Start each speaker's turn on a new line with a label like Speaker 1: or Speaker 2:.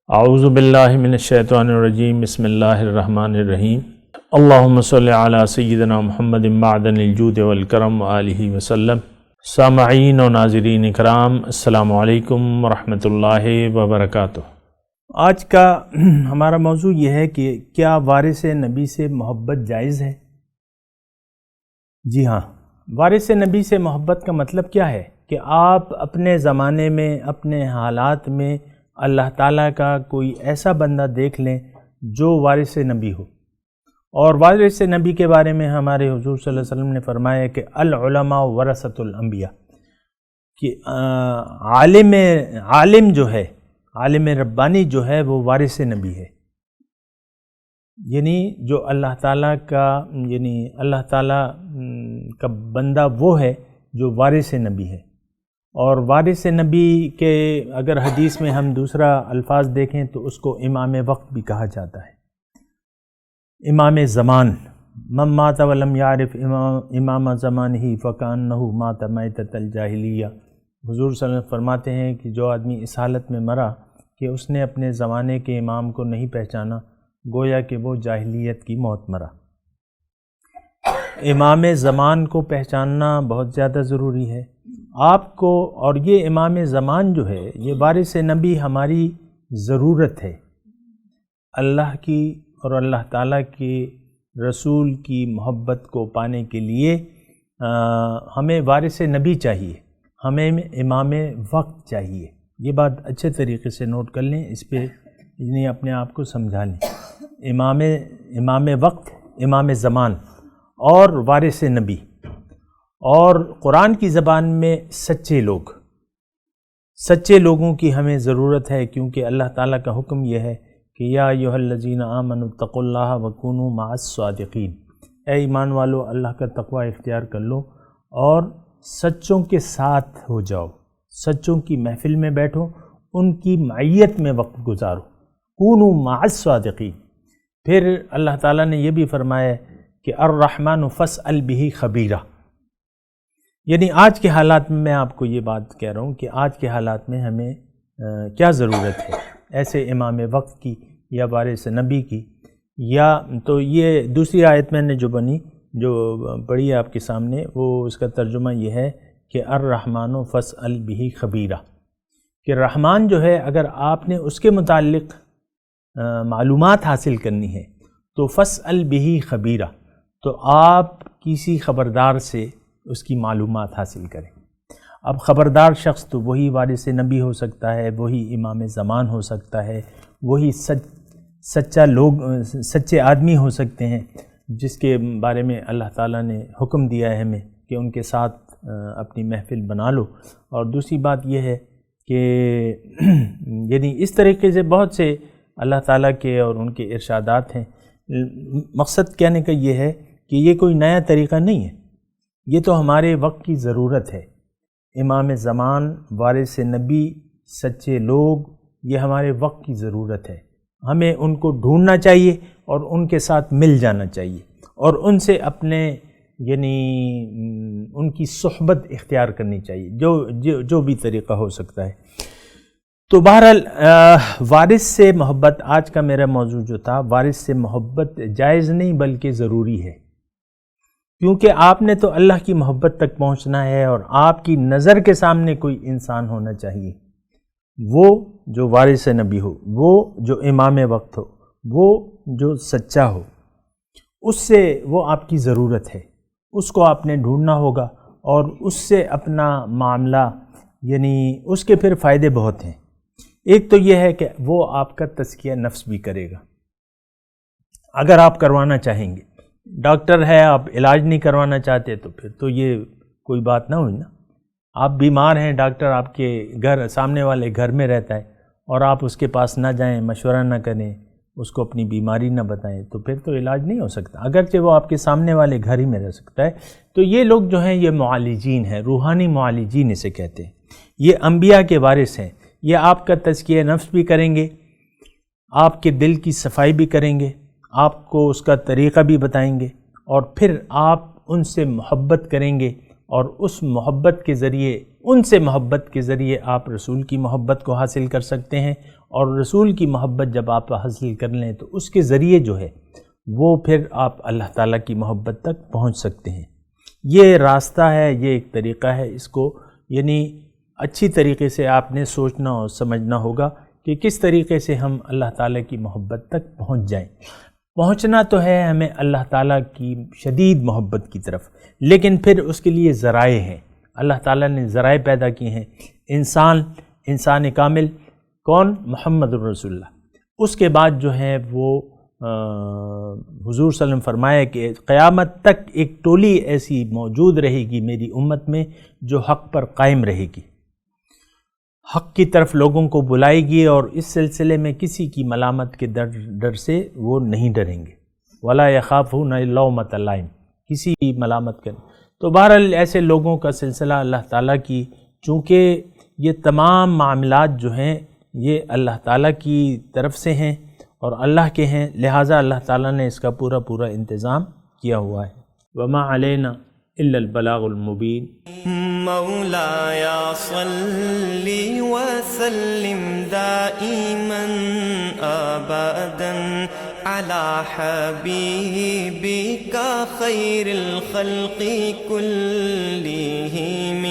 Speaker 1: اعوذ باللہ من الشیطان الرجیم بسم اللہ الرحمن الرحیم اللہم صلی علی سیدنا محمد معدن الجود والکرم وآلہ وسلم۔ سامعین و ناظرین اکرام، السلام علیکم ورحمۃ اللہ وبرکاتہ۔
Speaker 2: آج کا ہمارا موضوع یہ ہے کہ کیا وارث نبی سے محبت جائز ہے؟ جی ہاں، وارث نبی سے محبت کا مطلب کیا ہے کہ آپ اپنے زمانے میں، اپنے حالات میں اللہ تعالیٰ کا کوئی ایسا بندہ دیکھ لیں جو وارث نبی ہو۔ اور وارث نبی کے بارے میں ہمارے حضور صلی اللہ علیہ وسلم نے فرمایا کہ العلماء ورثۃ الانبیاء، کہ عالم جو ہے، عالم ربانی جو ہے وہ وارث نبی ہے، یعنی جو اللہ تعالیٰ کا، یعنی اللہ تعالیٰ کا بندہ وہ ہے جو وارث نبی ہے۔ اور وارث نبی کے اگر حدیث میں ہم دوسرا الفاظ دیکھیں تو اس کو امام وقت بھی کہا جاتا ہے، امام زمان۔ من مات ولم یعرف امام زمانہ فکأنہ مات میتۃ الجاہلیہ۔ حضور صلی اللہ علیہ وسلم فرماتے ہیں کہ جو آدمی اس حالت میں مرا کہ اس نے اپنے زمانے کے امام کو نہیں پہچانا، گویا کہ وہ جاہلیت کی موت مرا۔ امام زمان کو پہچاننا بہت زیادہ ضروری ہے آپ کو، اور یہ امام زمان جو ہے، یہ وارث نبی ہماری ضرورت ہے۔ اللہ کی اور اللہ تعالیٰ کے رسول کی محبت کو پانے کے لیے ہمیں وارث نبی چاہیے، ہمیں امام وقت چاہیے۔ یہ بات اچھے طریقے سے نوٹ کر لیں، اس پہ یعنی اپنے آپ کو سمجھا لیں۔ امام وقت، امام زمان اور وارث نبی، اور قرآن کی زبان میں سچے لوگ، سچے لوگوں کی ہمیں ضرورت ہے، کیونکہ اللہ تعالیٰ کا حکم یہ ہے کہ یا ایھا الذین آمنوا اتقوا اللہ وکونوا مع الصادقین، اے ایمان والو اللہ کا تقوی اختیار کر لو اور سچوں کے ساتھ ہو جاؤ، سچوں کی محفل میں بیٹھو، ان کی معیت میں وقت گزارو، کونوا مع الصادقین۔ پھر اللہ تعالیٰ نے یہ بھی فرمایا کہ الرحمن فاسأل بہ خبیرہ، یعنی آج کے حالات میں آپ کو یہ بات کہہ رہا ہوں کہ آج کے حالات میں ہمیں کیا ضرورت ہے ایسے امام وقت کی یا وارث نبی کی۔ یا تو یہ دوسری آیت میں نے جو پڑھی ہے آپ کے سامنے، وہ اس کا ترجمہ یہ ہے کہ الرحمن فاسأل بہ خبیرہ، کہ رحمان جو ہے اگر آپ نے اس کے متعلق معلومات حاصل کرنی ہے تو فاسأل بہ خبیرہ، تو آپ کسی خبردار سے اس کی معلومات حاصل کریں۔ اب خبردار شخص تو وہی وارث نبی ہو سکتا ہے، وہی امام زمان ہو سکتا ہے، وہی سچے آدمی ہو سکتے ہیں جس کے بارے میں اللہ تعالیٰ نے حکم دیا ہے ہمیں کہ ان کے ساتھ اپنی محفل بنا لو۔ اور دوسری بات یہ ہے کہ یعنی اس طریقے سے بہت سے اللہ تعالیٰ کے اور ان کے ارشادات ہیں۔ مقصد کہنے کا یہ ہے کہ یہ کوئی نیا طریقہ نہیں ہے، یہ تو ہمارے وقت کی ضرورت ہے۔ امام زمان، وارث نبی، سچے لوگ، یہ ہمارے وقت کی ضرورت ہے۔ ہمیں ان کو ڈھونڈنا چاہیے اور ان کے ساتھ مل جانا چاہیے اور ان سے اپنے یعنی ان کی صحبت اختیار کرنی چاہیے، جو بھی طریقہ ہو سکتا ہے۔ تو بہرحال وارث سے محبت، آج کا میرا موضوع جو تھا، وارث سے محبت جائز نہیں بلکہ ضروری ہے، کیونکہ آپ نے تو اللہ کی محبت تک پہنچنا ہے اور آپ کی نظر کے سامنے کوئی انسان ہونا چاہیے، وہ جو وارث نبی ہو، وہ جو امام وقت ہو، وہ جو سچا ہو، اس سے وہ آپ کی ضرورت ہے، اس کو آپ نے ڈھونڈنا ہوگا اور اس سے اپنا معاملہ، یعنی اس کے پھر فائدے بہت ہیں۔ ایک تو یہ ہے کہ وہ آپ کا تزکیہ نفس بھی کرے گا، اگر آپ کروانا چاہیں گے۔ ڈاکٹر ہے، آپ علاج نہیں کروانا چاہتے تو پھر تو یہ کوئی بات نہ ہوئی نا۔ آپ بیمار ہیں، ڈاکٹر آپ کے گھر، سامنے والے گھر میں رہتا ہے اور آپ اس کے پاس نہ جائیں، مشورہ نہ کریں، اس کو اپنی بیماری نہ بتائیں، تو پھر تو علاج نہیں ہو سکتا، اگرچہ وہ آپ کے سامنے والے گھر ہی میں رہ سکتا ہے۔ تو یہ لوگ جو ہیں یہ معالجین ہیں، روحانی معالجین اسے کہتے ہیں، یہ انبیاء کے وارث ہیں۔ یہ آپ کا تزکیہ نفس بھی کریں گے، آپ کے دل کی صفائی بھی کریں گے، آپ کو اس کا طریقہ بھی بتائیں گے، اور پھر آپ ان سے محبت کریں گے اور اس محبت کے ذریعے، ان سے محبت کے ذریعے آپ رسول کی محبت کو حاصل کر سکتے ہیں اور رسول کی محبت جب آپ حاصل کر لیں تو اس کے ذریعے جو ہے وہ پھر آپ اللہ تعالیٰ کی محبت تک پہنچ سکتے ہیں۔ یہ راستہ ہے، یہ ایک طریقہ ہے، اس کو یعنی اچھی طریقے سے آپ نے سوچنا اور سمجھنا ہوگا کہ کس طریقے سے ہم اللہ تعالیٰ کی محبت تک پہنچ جائیں۔ پہنچنا تو ہے ہمیں اللہ تعالیٰ کی شدید محبت کی طرف، لیکن پھر اس کے لیے ذرائع ہیں، اللہ تعالیٰ نے ذرائع پیدا کیے ہیں۔ انسان کامل کون؟ محمد الرسول اللہ۔ اس کے بعد جو ہے وہ حضور صلی اللہ علیہ وسلم فرمایا کہ قیامت تک ایک ٹولی ایسی موجود رہے گی میری امت میں جو حق پر قائم رہے گی، حق کی طرف لوگوں کو بلائے گی، اور اس سلسلے میں کسی کی ملامت کے ڈر سے وہ نہیں ڈریں گے۔ وَلَا يَخَافُونَ لَوْمَةَ لَائِمٍ، کسی کی ملامت کریں۔ تو بہرحال ایسے لوگوں کا سلسلہ اللہ تعالیٰ کی، چونکہ یہ تمام معاملات جو ہیں یہ اللہ تعالیٰ کی طرف سے ہیں اور اللہ کے ہیں، لہٰذا اللہ تعالیٰ نے اس کا پورا انتظام کیا ہوا ہے۔ وَمَا عَلَيْنَا إِلَّا الْبَلَاغُ الْمُبِينُ۔
Speaker 3: مولاي صل وسلم دائما أبدا على حبيبك خير الخلق كلهم